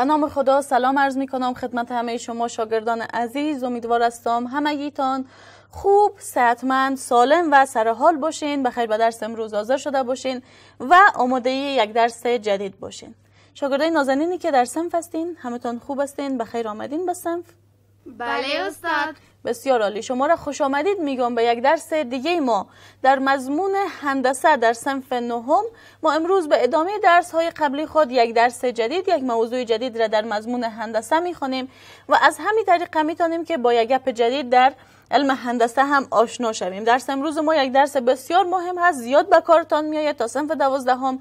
به نام خدا سلام عرض می کنم خدمت همه شما شاگردان عزیز. امیدوار هستم همگیتان خوب، صحتمند، سالم و سرحال باشین، بخیر به درس امروز حاضر شده باشین و آماده یک درس جدید باشین. شاگردای نازنینی که در صنف هستین، همتون خوب هستین؟ بخیر آمدین به صنف؟ بله استاد. بسیار عالی. شما را خوش آمدید میگم به یک درس دیگه ما در مضمون هندسه در صنف نهم. ما امروز به ادامه درس های قبلی خود یک درس جدید، یک موضوع جدید را در مضمون هندسه میخونیم و از همین طریق میتونیم که با یک گپ جدید در علم هندسه هم آشنا شویم. درس امروز ما یک درس بسیار مهم هست، زیاد به کارتان میآید. تا صنف 12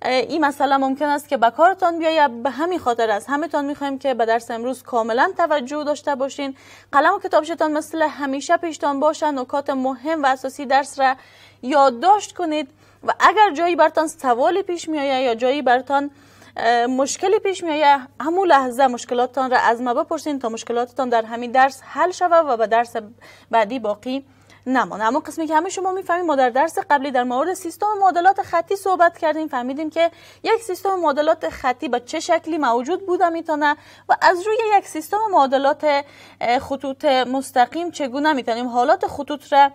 این مسئله ممکن است که به کارتان بیاید. به همین خاطر است همتون میخوایم که به درس امروز کاملا توجه داشته باشین. قلم و کتابشتان مثل همیشه پیشتان باشن، نکات مهم و اساسی درس را یادداشت کنید و اگر جایی برتان سوالی پیش میآید یا جایی برتان مشکلی پیش میآید، همون لحظه مشکلاتتان را از ما بپرسین تا مشکلاتتان در همین درس حل شود و به درس بعدی باقی نمانه. اما قسمی که همه شما میفهمید، ما در درس قبلی در مورد سیستم معادلات خطی صحبت کردیم. فهمیدیم که یک سیستم معادلات خطی به چه شکلی موجود بوده میتونه و از روی یک سیستم معادلات خطوط مستقیم چگونه میتونیم حالات خطوط را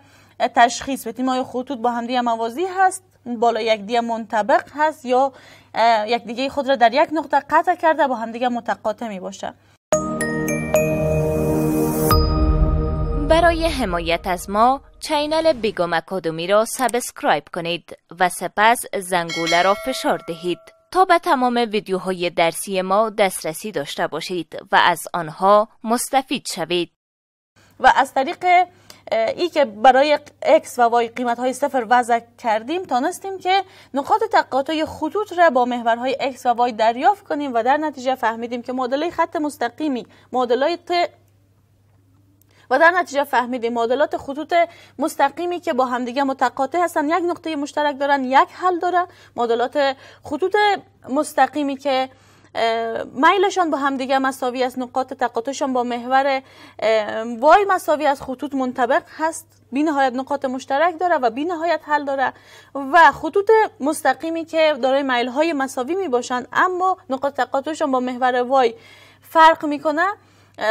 تشخیص بدیم. آیا خطوط با همدیگه موازی هست، بالا یک دیگه منطبق هست یا یک دیگه خود را در یک نقطه قطع کرده با همدیگه متقاطع می باشه. برای حمایت از ما چینل بیگم اکادمی را سابسکرایب کنید و سپس زنگوله را فشار دهید تا به تمام ویدیوهای درسی ما دسترسی داشته باشید و از آنها مستفید شوید. و از طریق ای که برای x و y قیمت های صفر وضع کردیم، تانستیم که نقاط تقاطع خطوط را با محورهای x و y دریافت کنیم و در نتیجه فهمیدیم که معادله خط مستقیمی معادلات خطوط مستقیمی که با همدیگه متقاطع هستن یک نقطه مشترک دارن، یک حل داره. معادلات خطوط مستقیمی که میلشان با همدیگه مساوی است، نقاط تقاطعشان با محور y مساوی است، خطوط منطبق هست، بی نهایت نقاط مشترک داره و بی نهایت حل داره. و خطوط مستقیمی که دارای میل‌های مساوی می باشند اما نقاط تقاطعشان با محور y فرق میکنه،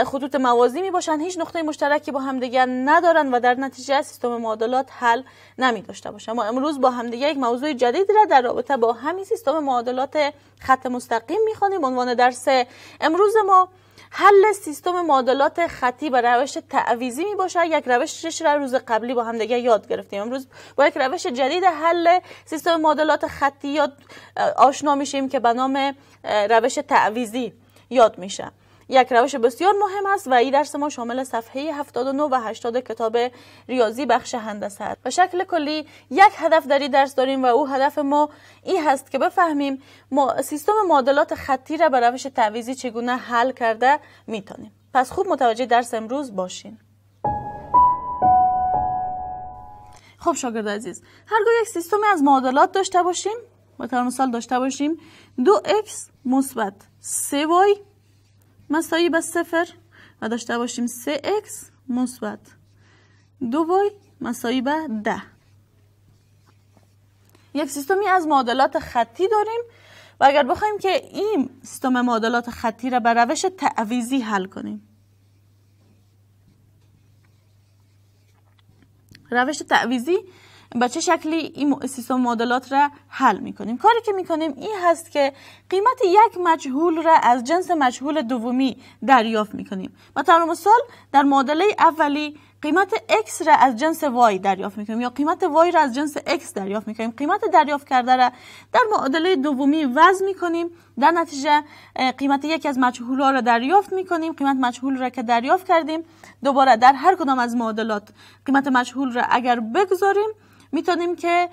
خطوط موازی می باشن، هیچ نقطه مشترکی با همدیگر ندارن و در نتیجه سیستم معادلات حل نمی داشته باشه. ما امروز با همدیگه یک موضوع جدید را در رابطه با همین سیستم معادلات خط مستقیم می خوانیم. عنوان درس امروز ما حل سیستم معادلات خطی به روش تعویضی می باشه. یک روشش را روز قبلی با همدیگه یاد گرفتیم. امروز با یک روش جدید حل سیستم معادلات خطی آشنا میشیم که به نام روش تعویضی یاد میشه. یک روش بسیار مهم است و این درس ما شامل صفحه 79 و 80 کتاب ریاضی بخش هندسه است. به شکل کلی یک هدف در این درس داریم و او هدف ما این هست که بفهمیم ما سیستم معادلات خطی را به روش تعویضی چگونه حل کرده میتونیم. پس خوب متوجه درس امروز باشین. خب شاگرد عزیز، هرگاه یک سیستم از معادلات داشته باشیم، به طور مثال داشته باشیم 2x مثبت 3y مساوی به 0 و داشته باشیم 3x مثبت 2y مساوی به 10. یک سیستمی از معادلات خطی داریم و اگر بخوایم که این سیستم معادلات خطی را به روش تعویضی حل کنیم، روش تعویضی به چه شکلی این سیستم معادلات را حل میکنیم؟ کاری که میکنیم این هست که قیمت یک مجهول را از جنس مجهول دومی دریافت میکنیم. و طور مثال در معادله اولی قیمت x را از جنس y دریافت میکنیم یا قیمت y را از جنس x دریافت میکنیم. قیمت دریافت کرده را در معادله دومی وضع میکنیم، در نتیجه قیمت یک از مجهول ها را دریافت میکنیم. قیمت مجهول را که دریافت کردیم دوباره در هر کدام از معادلات قیمت مجهول را اگر بگذاریم میتونیم که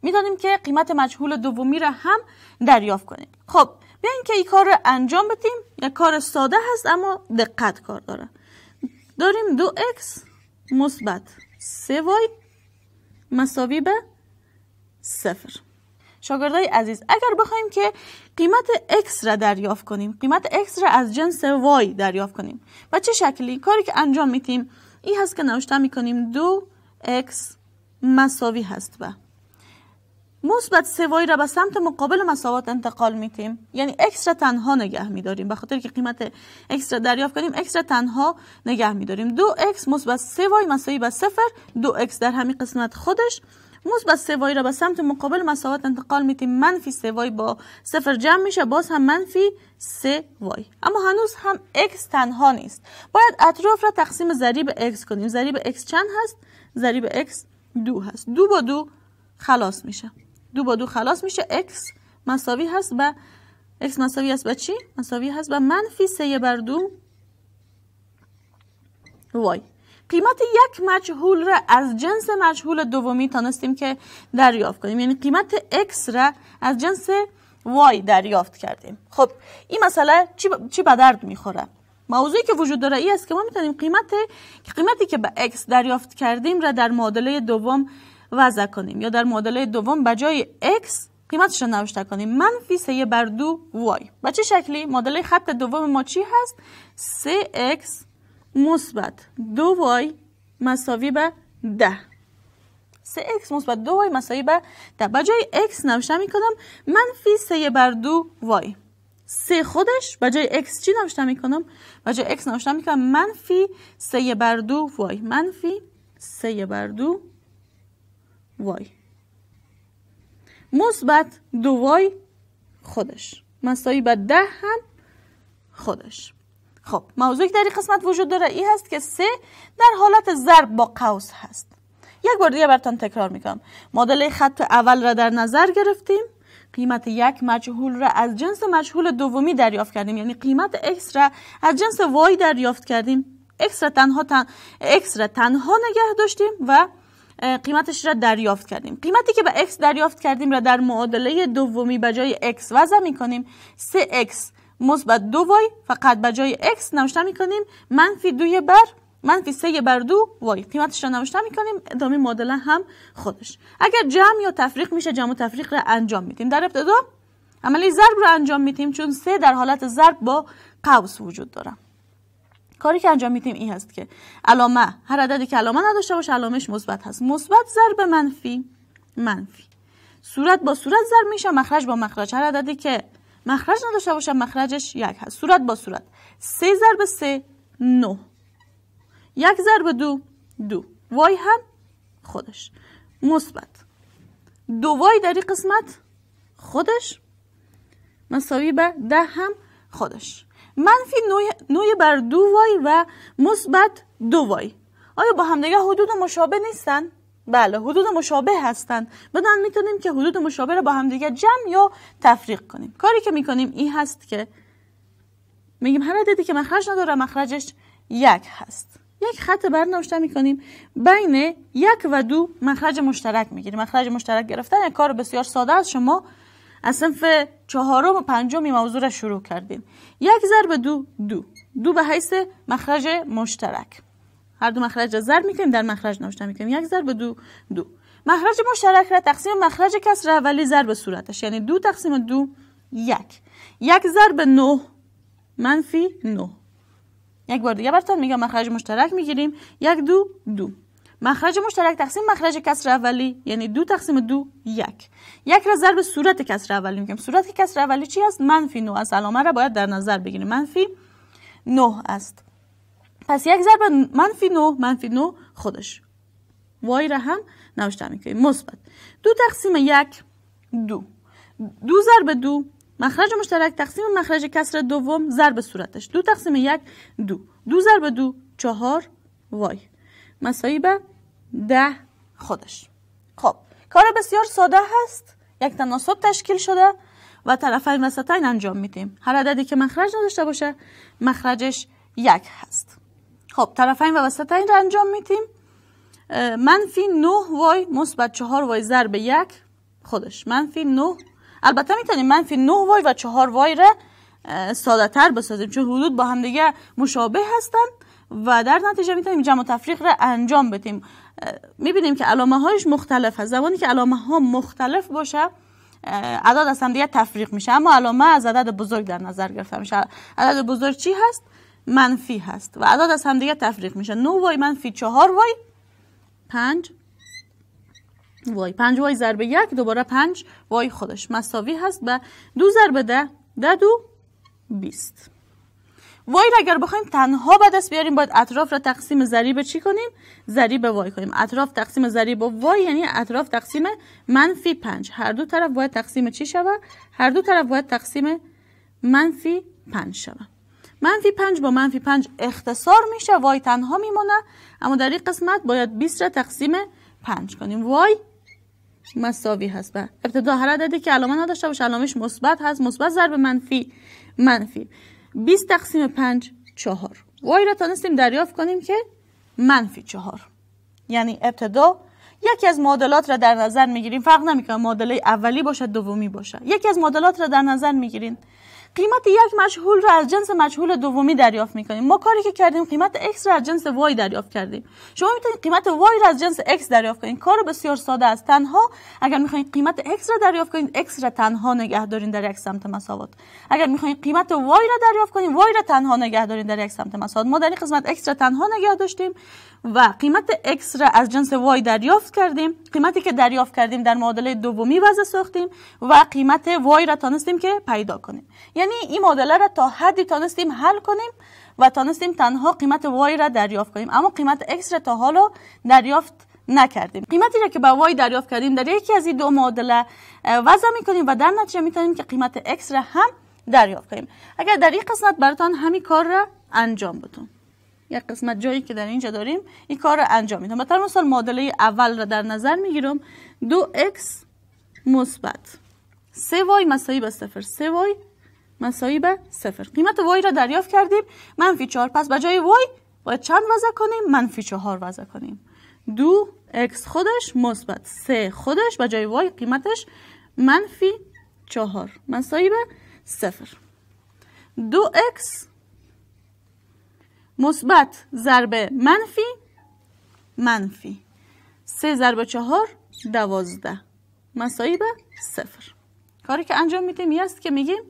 میتونیم که قیمت مجهول دومی را هم دریافت کنیم. خب بیاین که این کار را انجام بدیم. یک کار ساده هست اما دقت کار داره. داریم 2x مثبت 3y مساوی به 0. شاگردای عزیز، اگر بخوایم که قیمت x را دریافت کنیم، قیمت x را از جنس y دریافت کنیم، و چه شکلی؟ کاری که انجام میدیم این هست که نوشته میکنیم 2x مساوی هست به مثبت 3 وای را به سمت مقابل مساوات انتقال میتیم، یعنی x را تنها نگه میداریم. به خاطر که قیمت x را دریافت کنیم x را تنها نگه میداریم. 2x مثبت 3 وای مساوی به 0. 2x در همین قسمت خودش. مثبت 3 وای را به سمت مقابل مساوات انتقال میتیم، منفی 3 وای با 0 جمع میشه، باز هم منفی 3 وای. اما هنوز هم x تنها نیست، باید اطراف را تقسیم ضریب x کنیم. ضریب x چند هست؟ ضریب x 2 هست. 2 با 2 خلاص میشه. 2 با 2 خلاص میشه. x مساوی هست به x مساوی هست به چی؟ مساوی هست به منفی 3 بر 2 وای. قیمت یک مجهول را از جنس مجهول دومی تانستیم که دریافت کنیم، یعنی قیمت x را از جنس y دریافت کردیم. خب این مسئله چی به درد میخوره؟ موضوعی که وجود داره ای است که ما میتونیم قیمتی که به x دریافت کردیم را در معادله دوم وضع کنیم، یا در معادله دوم به جای x قیمتش را نوشته کنیم، منفی 3 بر 2 y. به چه شکلی؟ معادله خط دوم ما چی هست؟ 3x مثبت 2y مساوی به 10. 3x مثبت 2y مساوی به 10. به جای x نوشته میکنم منفی 3 بر 2y. 3 خودش به جای x چی نوشته میکنم؟ به جای x نوشته میکنم منفی 3 بر 2y. منفی 3 بر 2y مثبت 2y خودش مساوی به 10 هم خودش. خب موضوعی که در این قسمت وجود داره این هست که 3 در حالت ضرب با قوس هست. یک بار دیگه براتون تکرار میکنم. معادله خط اول را در نظر گرفتیم، قیمت یک مجهول را از جنس مجهول دومی دریافت کردیم، یعنی قیمت x را از جنس y دریافت کردیم. x را تنها نگه داشتیم و قیمتش را دریافت کردیم. قیمتی که به x دریافت کردیم را در معادله دومی به جای x وضع میکنیم. 3x مثبت 2y فقط به جای x نوشته میکنیم منفی 3 بر 2y. قیمتش را نوشته میکنیم، ادامه معادله هم خودش. اگر جمع یا تفریق میشه جمع و تفریق را انجام میدیم. در ابتدا عملی ضرب را انجام میدیم چون 3 در حالت ضرب با قوس وجود داره. کاری که انجام میدیم این هست که علامه، هر عددی که علامه نداشته باشه علامش مثبت هست. مثبت ضرب منفی صورت با صورت ضرب میشه، مخرج با مخرج. هر عددی که مخرج نداشته باشه مخرجش 1 هست. صورت با صورت. 3 ضرب 3 9. 1 ضرب 2 وای هم خودش مثبت 2 وای در این قسمت خودش مساوی به 10 هم خودش. منفی 9 بر 2 وای و مثبت 2 وای. آیا با همدیگه حدود مشابه نیستن؟ بله حدود مشابه هستن. بدن میتونیم که حدود مشابه رو با همدیگه جمع یا تفریق کنیم. کاری که میکنیم این هست که میگیم هر عددی که مخرج نداره مخرجش 1 هست. یک خط برنوشته میکنیم، بین 1 و 2 مخرج مشترک میگیریم. مخرج مشترک گرفتن یک کار بسیار ساده است. شما از صنف 4 و 5 موضوع را شروع کردیم. 1 ضرب 2 به حیث مخرج مشترک. هر دو مخرج را ضرب میکنیم، در مخرج نوشته میکنیم 1 ضرب 2. مخرج مشترک را تقسیم مخرج کسر اولی ضرب صورتش، یعنی 2 تقسیم 2 1. 1 ضرب 9 منفی 9. یک بار دیگه براتون میگم مخرج مشترک میگیریم 1 2. مخرج مشترک تقسیم مخرج کسر اولی یعنی 2 تقسیم 2 1. 1 را ضرب صورت کسر اولی میگیم. صورت کسر اولی چی است؟ منفی 9 است. علامه را باید در نظر بگیریم. منفی 9 است. پس 1 ضرب منفی 9 خودش. وای را هم نوشته میکنیم مثبت 2 تقسیم 1 2. 2 ضرب 2 مخرج مشترک تقسیم مخرج کسر دوم ضرب صورتش 2 تقسیم 1 2 ضرب 2 4 وای مساوی به 10 خودش. خب کار بسیار ساده هست. یک تناسب تشکیل شده و طرفین وسطین انجام میدیم. هر عددی که مخرج نداشته باشه مخرجش 1 هست. خب طرفین و وسطین را انجام میدیم. منفی 9 وای مثبت 4 وای ضرب 1 خودش منفی 9. البته میتونیم منفی 9 وای و 4 وای را ساده تر بسازیم چون حدود با هم دیگه مشابه هستن و در نتیجه میتونیم جمع و تفریق را انجام بدیم. میبینیم که علامه هایش مختلف هست. زمانی که علامه ها مختلف باشه عدد از هم دیگه تفریق میشه، اما علامه از عدد بزرگ در نظر گرفته میشه. عدد بزرگ چی هست؟ منفی هست و عدد از هم دیگه تفریق میشه. 9 وای منفی 4 وای 5 وای. 5 وای ضرب 1 دوباره 5 وای خودش مساوی هست به 2 ضرب 10 10 2 20. وای را اگر بخوایم تنها به دست بیاریم باید اطراف را تقسیم ضریب چی کنیم؟ ضریب وای کنیم. اطراف تقسیم ضریب وای یعنی اطراف تقسیم -5. هر دو طرف باید تقسیم چی شود؟ هر دو طرف باید تقسیم -5 شود. -5 با -5 اختصار میشه، وای تنها میمونه. اما در این قسمت باید 20 را تقسیم 5 کنیم. وای مساوی هست به ابتدا هر عددی که علامه نداشته باشه علامش مثبت هست، مثبت ضرب منفی 20 تقسیم 5 4. وای را تونستیم دریافت کنیم که -4. یعنی ابتدا یکی از معادلات را در نظر میگیریم، فرق نمیکنه معادله اولی باشه دومی باشه، یکی از معادلات را در نظر میگیرین، قیمت یک مجهول را از جنس مجهول دومی دریافت میکنیم. ما کاری که کردیم قیمت x را از جنس y دریافت کردیم. شما میتونید قیمت y را از جنس x دریافت کنید. کار بسیار ساده است. تنها اگر میخواین قیمت x را دریافت کنید x را تنها نگه دارین در یک سمت مساوات. اگر میخواین قیمت y را دریافت کنید y را تنها نگه دارین در یک سمت مساوات. ما در این قسمت x را تنها نگه داشتیم و قیمت x را از جنس y دریافت کردیم. قیمتی که دریافت کردیم در معادله دومی وضع ساختیم و قیمت y را تونستیم که پیدا کنیم. یعنی این معادله را تا حدی تونستیم حل کنیم و تونستیم تنها قیمت y را دریافت کنیم، اما قیمت x را تا حالا دریافت نکردیم. قیمتی را که با y دریافت کردیم در یکی از این دو معادله وضع میکنیم و در نتیجه میتونیم که قیمت x را هم دریافت کنیم. اگر در این قسمت براتون همین کار را انجام بدم، یک قسمت جایی که در اینجا داریم این کار را انجام میدم. مثلا مثال معادله اول را در نظر میگیرم 2x مثبت 3y مساوی به 0 3y مساوی به 0. قیمت y را دریافت کردیم -4. پس به جای y باید چند وضع کنیم؟ -4 وضع کنیم. 2x خودش مثبت 3 خودش به جای y قیمتش -4 مساوی به 0. 2x مثبت ضرب منفی 3 ضرب 4 12 مساوی به 0. کاری که انجام میدیم این است که میگیم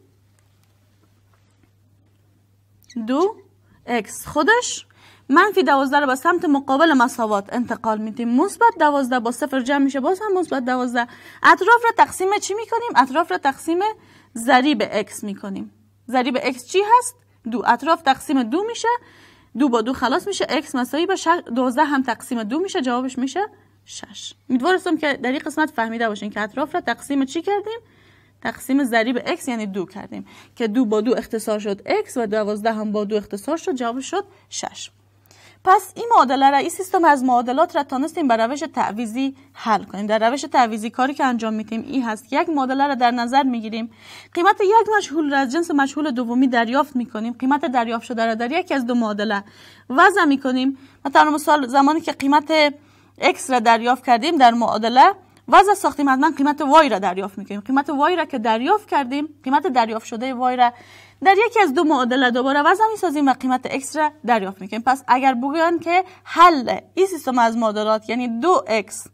2x خودش -12 رو به سمت مقابل مساوات انتقال میدیم. مثبت 12 با 0 جمع میشه باز هم مثبت 12. اطراف را تقسیم چی میکنیم؟ اطراف را تقسیم ضریب x میکنیم. ضریب x چی هست؟ 2. اطراف تقسیم 2 میشه، 2 با 2 خلاص میشه، x مساوی به 12 هم تقسیم 2 میشه، جوابش میشه 6. امیدوارم که در این قسمت فهمیده باشین که اطراف را تقسیم چی کردیم؟ تقسیم ضریب x یعنی 2 کردیم که 2 با 2 اختصار شد x و 12 هم با 2 اختصار شد، جواب شد 6. پس این معادله را، این سیستم از معادلات را تونستیم به روش تعویضی حل کنیم. در روش تعویضی کاری که انجام میدیم این هست که یک معادله را در نظر میگیریم، قیمت یک مجهول را از جنس مجهول دومی دریافت میکنیم، قیمت دریافت شده را در یکی از دو معادله وضع میکنیم. مثلا زمانی که قیمت x را دریافت کردیم در معادله وضع ساختیم، حتما قیمت y را دریافت میکنیم. قیمت y را که دریافت کردیم، قیمت دریافت شده y را در یکی از دو معادله دوباره وضع میسازیم و قیمت x را دریافت میکنیم. پس اگر بگویند که حل این سیستم از معادلات یعنی 2x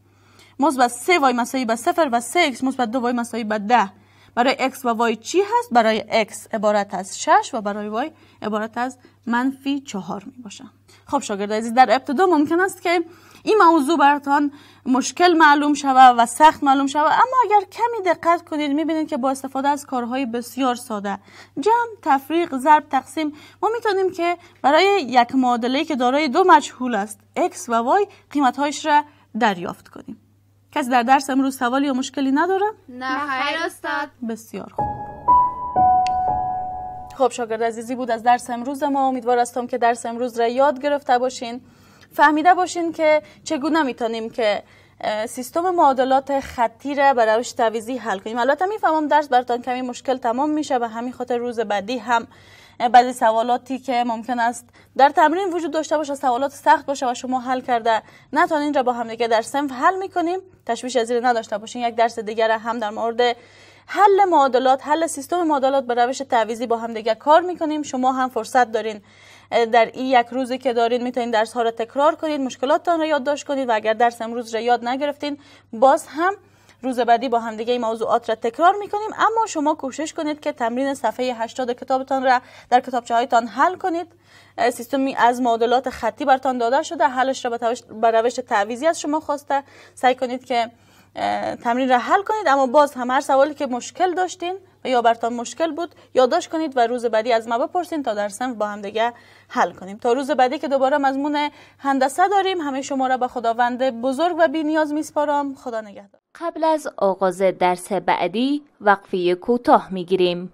مثبت 3y مساوی به 0 و 3x مثبت 2y مساوی به 10 برای x و y چی هست؟ برای x عبارت از 6 و برای y عبارت از -4 می باشه. خب شاگرد عزیز، در ابتدا ممکن است که این موضوع براتان مشکل معلوم شود و سخت معلوم شود، اما اگر کمی دقت کنید میبینید که با استفاده از کارهای بسیار ساده، جمع، تفریق، ضرب، تقسیم، ما میتونیم که برای یک معادله که دارای دو مجهول است x و y قیمتهایش را دریافت کنیم. کسی در درس امروز سوالی یا مشکلی نداره؟ نه خیر استاد. بسیار خوب. خب شاگرد عزیزی بود از درس امروز ما. امیدوار هستم که درس امروز را یاد گرفته باشین، فهمیده باشین که چگونه میتونیم که سیستم معادلات خطی را به روش تعویضی حل کنیم. البته میفهمم درس براتون کمی مشکل تمام میشه، به همین خاطر روز بعدی هم بعضی سوالاتی که ممکن است در تمرین وجود داشته باشه، سوالات سخت باشه و شما حل کرده نتونین را با هم دیگه در صنف حل میکنیم. تشویش از این نداشته باشین. یک درس دیگر هم در مورد حل معادلات، حل سیستم معادلات به روش تعویضی با هم دیگه کار میکنیم. شما هم فرصت دارین در این یک روزی که دارین میتونین درس ها را تکرار کنید، مشکلاتتان را یادداشت کنید و اگر درس امروز را یاد نگرفتین باز هم روز بعدی با هم دیگه این موضوعات را تکرار میکنیم. اما شما کوشش کنید که تمرین صفحه 80 کتابتان را در کتابچه هایتان حل کنید. سیستمی از معادلات خطی براتان داده شده، حلش را به روش تعویضی از شما خواسته. سعی کنید که تمرین را حل کنید، اما باز هم هر سوالی که مشکل داشتین و یا براتون مشکل بود یادداشت کنید و روز بعدی از ما بپرسین تا در صنف با هم دیگه حل کنیم. تا روز بعدی که دوباره مضمون هندسه داریم، همه شما را به خداوند بزرگ و بی نیاز میسپارم. خدا نگهدار. قبل از آغاز درس بعدی وقفه کوتاه میگیریم.